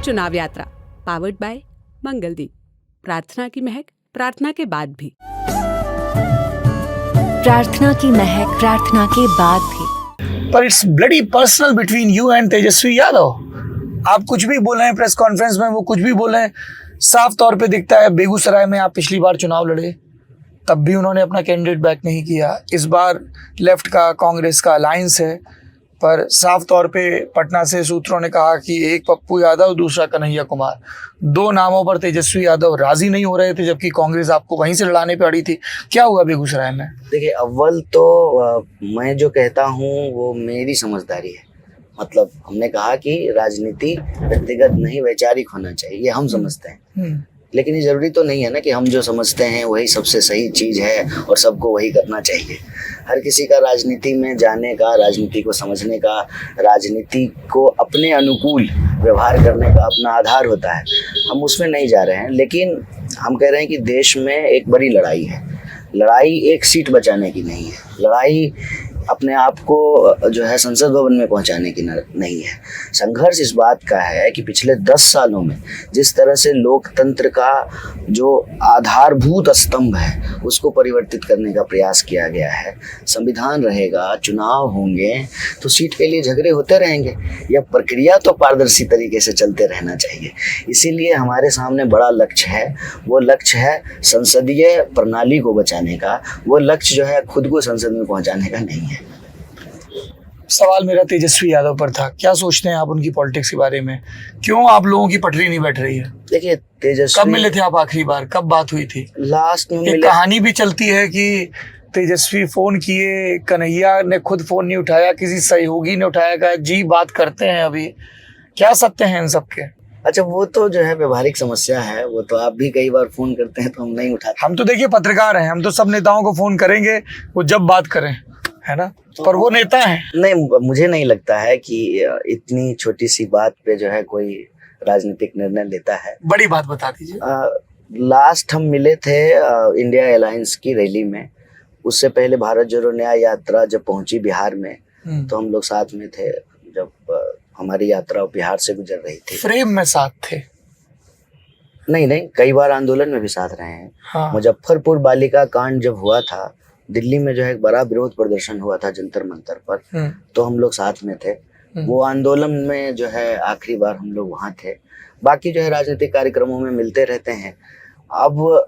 चुनाव यात्रा powered by Mangaldeep. प्रार्थना की महक प्रार्थना के बाद भी। प्रार्थना की महक प्रार्थना के बाद भी। पर it's bloody personal between you and Tejashwi Yadav. आप कुछ भी बोल रहे हैं प्रेस कॉन्फ्रेंस में, वो कुछ भी बोल रहे हैं, साफ तौर पे दिखता है। बेगूसराय में आप पिछली बार चुनाव लड़े, तब भी उन्होंने अपना कैंडिडेट बैक नहीं किया। इस बार लेफ्ट का कांग्रेस का अलायंस है, पर साफ तौर पे पटना से सूत्रों ने कहा कि एक पप्पू यादव, दूसरा कन्हैया कुमार, दो नामों पर तेजस्वी यादव राजी नहीं हो रहे थे, जबकि कांग्रेस आपको वहीं से लड़ाने पे अड़ी थी। क्या हुआ बेगूसराय में? देखिए, अव्वल तो मैं जो कहता हूँ वो मेरी समझदारी है। मतलब हमने कहा कि राजनीति व्यक्तिगत नहीं वैचारिक होना चाहिए, ये हम समझते हैं। लेकिन ये जरूरी तो नहीं है ना कि हम जो समझते हैं वही सबसे सही चीज़ है और सबको वही करना चाहिए। हर किसी का राजनीति में जाने का, राजनीति को समझने का, राजनीति को अपने अनुकूल व्यवहार करने का अपना आधार होता है। हम उसमें नहीं जा रहे हैं, लेकिन हम कह रहे हैं कि देश में एक बड़ी लड़ाई है। लड़ाई एक सीट बचाने की नहीं है, लड़ाई अपने आप को जो है संसद भवन में पहुंचाने की नहीं है। संघर्ष इस बात का है कि पिछले 10 सालों में जिस तरह से लोकतंत्र का जो आधारभूत स्तंभ है उसको परिवर्तित करने का प्रयास किया गया है। संविधान रहेगा, चुनाव होंगे तो सीट के लिए झगड़े होते रहेंगे। यह प्रक्रिया तो पारदर्शी तरीके से चलते रहना चाहिए। इसीलिए हमारे सामने बड़ा लक्ष्य है। वो लक्ष्य है संसदीय प्रणाली को बचाने का, वो लक्ष्य जो है खुद को संसद में पहुंचाने का नहीं है। सवाल मेरा तेजस्वी यादव पर था। क्या सोचते हैं आप उनकी पॉलिटिक्स के बारे में? क्यों आप लोगों की पटरी नहीं बैठ रही है? देखिए, तेजस्वी कब मिले थे आप आखिरी बार? कब बात हुई थी? लास्ट में एक कहानी भी चलती है कि तेजस्वी फोन किए, कन्हैया ने खुद फोन नहीं उठाया, किसी सहयोगी ने उठाया, कहा जी बात करते हैं अभी। क्या सत्य है इन सब के? अच्छा, वो तो जो है व्यवहारिक समस्या है। वो तो आप भी कई बार फोन करते हैं तो हम नहीं उठाते। हम तो देखिए पत्रकार हैं, हम तो सब नेताओं को फोन करेंगे वो जब बात करें, है ना? पर वो नेता है। नहीं, मुझे नहीं लगता है कि इतनी छोटी सी बात पे जो है कोई राजनीतिक निर्णय लेता है। बड़ी बात बता दीजिए। लास्ट हम मिले थे इंडिया अलायंस की रैली में। उससे पहले भारत जोड़ो न्याय यात्रा जब पहुंची बिहार में तो हम लोग साथ में थे। जब हमारी यात्रा बिहार से गुजर रही थी, फ्रेम में साथ थे? नहीं, कई बार आंदोलन में भी साथ रहे हैं। हाँ। मुजफ्फरपुर बालिका कांड जब हुआ था, दिल्ली में जो है एक बड़ा विरोध प्रदर्शन हुआ था जंतर मंतर पर, तो हम लोग साथ में थे। वो आंदोलन में जो है आखिरी बार हम लोग वहाँ थे। बाकी जो है राजनीतिक कार्यक्रमों में मिलते रहते हैं। अब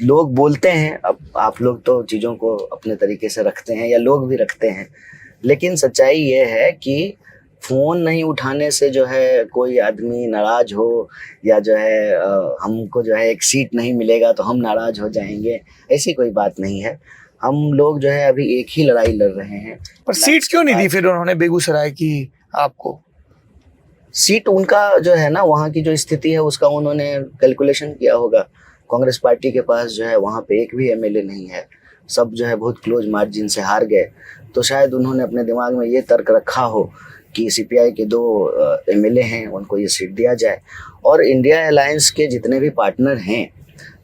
लोग बोलते हैं, अब आप लोग तो चीज़ों को अपने तरीके से रखते हैं या लोग भी रखते हैं, लेकिन सच्चाई ये है कि फ़ोन नहीं उठाने से जो है कोई आदमी नाराज़ हो या जो है हमको जो है एक सीट नहीं मिलेगा तो हम नाराज़ हो जाएंगे, ऐसी कोई बात नहीं है। हम लोग जो है अभी एक ही लड़ाई लड़ रहे हैं। पर सीट क्यों नहीं दी फिर उन्होंने बेगूसराय की आपको? सीट उनका जो है ना, वहाँ की जो स्थिति है उसका उन्होंने कैलकुलेशन किया होगा। कांग्रेस पार्टी के पास जो है वहाँ पे एक भी एमएलए नहीं है, सब जो है बहुत क्लोज मार्जिन से हार गए। तो शायद उन्होंने अपने दिमाग में ये तर्क रखा हो कि सीपीआई के 2 एमएलए हैं, उनको ये सीट दिया जाए। और इंडिया अलायंस के जितने भी पार्टनर हैं,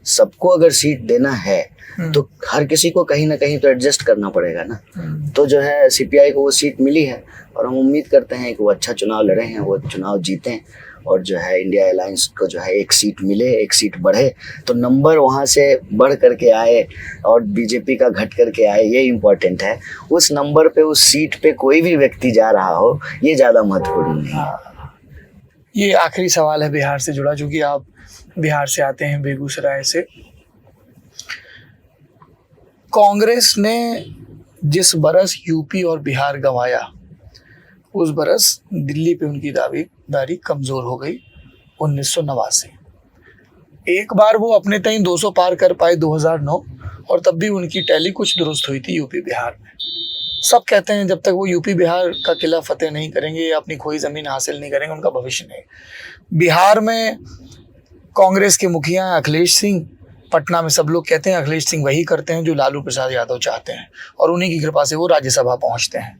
सबको अगर सीट देना है तो हर किसी को कहीं ना कहीं तो एडजस्ट करना पड़ेगा ना। तो जो है सीपीआई को वो सीट मिली है और हम उम्मीद करते हैं कि वो अच्छा चुनाव लड़े हैं, वो चुनाव जीतें और जो है इंडिया अलायंस को जो है एक सीट मिले, एक सीट बढ़े, तो नंबर वहाँ से बढ़ करके आए और बीजेपी का घट करके आए, ये इम्पोर्टेंट है। उस नंबर पे, उस सीट पे कोई भी व्यक्ति जा रहा हो, ये ज़्यादा महत्वपूर्ण नहीं है। ये आखिरी सवाल है बिहार से जुड़ा, चूंकि आप बिहार से आते हैं, बेगूसराय से। कांग्रेस ने जिस बरस यूपी और बिहार गंवाया, उस बरस दिल्ली पे उनकी दावेदारी कमज़ोर हो गई 1989। एक बार वो अपने तय 200 पार कर पाए 2009, और तब भी उनकी टैली कुछ दुरुस्त हुई थी यूपी बिहार में। सब कहते हैं जब तक वो यूपी बिहार का किला फतेह नहीं करेंगे या अपनी खोई ज़मीन हासिल नहीं करेंगे, उनका भविष्य नहीं। बिहार में कांग्रेस के मुखिया अखिलेश सिंह, पटना में सब लोग कहते हैं अखिलेश सिंह वही करते हैं जो लालू प्रसाद यादव चाहते हैं, और उन्हीं की कृपा से वो राज्यसभा पहुंचते हैं।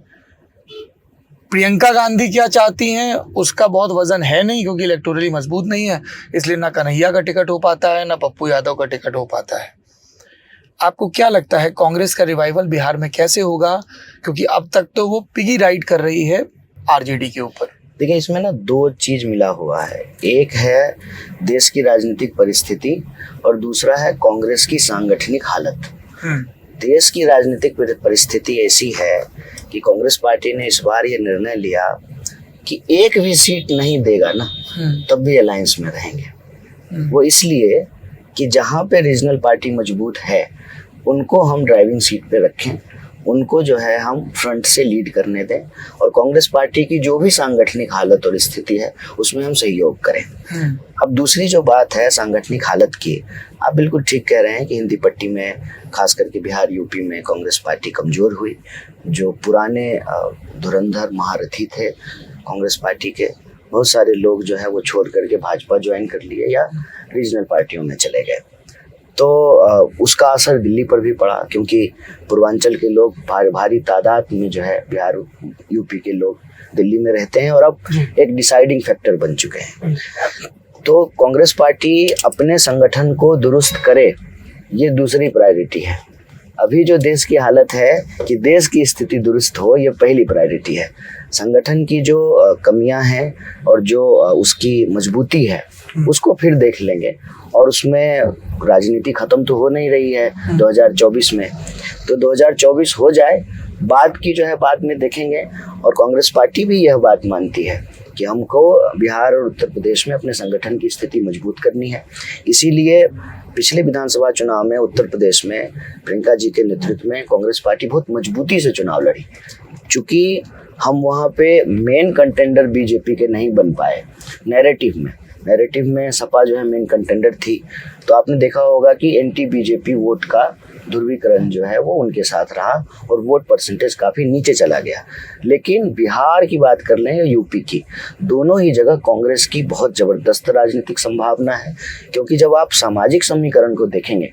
प्रियंका गांधी क्या चाहती हैं उसका बहुत वजन है नहीं, क्योंकि इलेक्टोरली मजबूत नहीं है, इसलिए ना कन्हैया का टिकट हो पाता है, ना पप्पू यादव का टिकट हो पाता है। आपको क्या लगता है कांग्रेस का रिवाइवल बिहार में कैसे होगा? क्योंकि अब तक तो वो पिगी राइड कर रही है आरजेडी के ऊपर। देखिए, इसमें ना दो चीज मिला हुआ है। एक है देश की राजनीतिक परिस्थिति और दूसरा है कांग्रेस की सांगठनिक हालत। देश की राजनीतिक परिस्थिति ऐसी है कि कांग्रेस पार्टी ने इस बार ये निर्णय लिया कि एक भी सीट नहीं देगा ना, तब भी अलायंस में रहेंगे। वो इसलिए कि जहाँ पे रीजनल पार्टी मजबूत है उनको हम ड्राइविंग सीट पे रखें, उनको जो है हम फ्रंट से लीड करने दें, और कांग्रेस पार्टी की जो भी सांगठनिक हालत और स्थिति है उसमें हम सहयोग करें। अब दूसरी जो बात है सांगठनिक हालत की, आप बिल्कुल ठीक कह रहे हैं कि हिंदी पट्टी में खास करके बिहार यूपी में कांग्रेस पार्टी कमजोर हुई। जो पुराने धुरंधर महारथी थे कांग्रेस पार्टी के, बहुत सारे लोग जो है वो छोड़ करके भाजपा ज्वाइन कर लिए या रीजनल पार्टियों में चले गए। तो उसका असर दिल्ली पर भी पड़ा, क्योंकि पूर्वांचल के लोग भारी तादाद में जो है बिहार यूपी के लोग दिल्ली में रहते हैं और अब एक डिसाइडिंग फैक्टर बन चुके हैं। तो कांग्रेस पार्टी अपने संगठन को दुरुस्त करे, ये दूसरी प्रायोरिटी है। अभी जो देश की हालत है कि देश की स्थिति दुरुस्त हो, ये पहली प्रायोरिटी है। संगठन की जो कमियां हैं और जो उसकी मजबूती है उसको फिर देख लेंगे। और उसमें राजनीति खत्म तो हो नहीं रही है 2024 में, तो 2024 हो जाए, बाद की जो है बाद में देखेंगे। और कांग्रेस पार्टी भी यह बात मानती है कि हमको बिहार और उत्तर प्रदेश में अपने संगठन की स्थिति मजबूत करनी है। इसीलिए पिछले विधानसभा चुनाव में उत्तर प्रदेश में प्रियंका जी के नेतृत्व में कांग्रेस पार्टी बहुत मजबूती से चुनाव लड़ी। चूंकि हम वहाँ पे मेन कंटेंडर बीजेपी के नहीं बन पाए, नैरेटिव में सपा जो है मेन कंटेंडर थी, तो आपने देखा होगा कि एंटी बीजेपी वोट का ध्रुवीकरण जो है वो उनके साथ रहा और वोट परसेंटेज काफ़ी नीचे चला गया। लेकिन बिहार की बात कर लें या यूपी की, दोनों ही जगह कांग्रेस की बहुत ज़बरदस्त राजनीतिक संभावना है। क्योंकि जब आप सामाजिक समीकरण को देखेंगे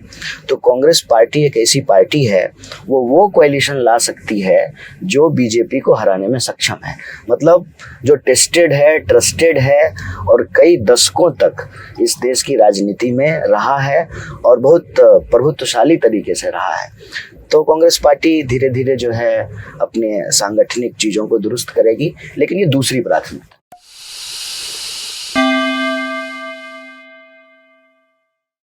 तो कांग्रेस पार्टी एक ऐसी पार्टी है वो कोएलिशन ला सकती है जो बीजेपी को हराने में सक्षम है। मतलब जो टेस्टेड है, ट्रस्टेड है और कई दशकों तक इस देश की राजनीति में रहा है और बहुत प्रभुत्वशाली तरीके से रहा है। तो कांग्रेस पार्टी धीरे धीरे जो है अपने सांगठनिक चीज़ों को दुरुस्त करेगी, लेकिन ये दूसरी प्राथमिकता।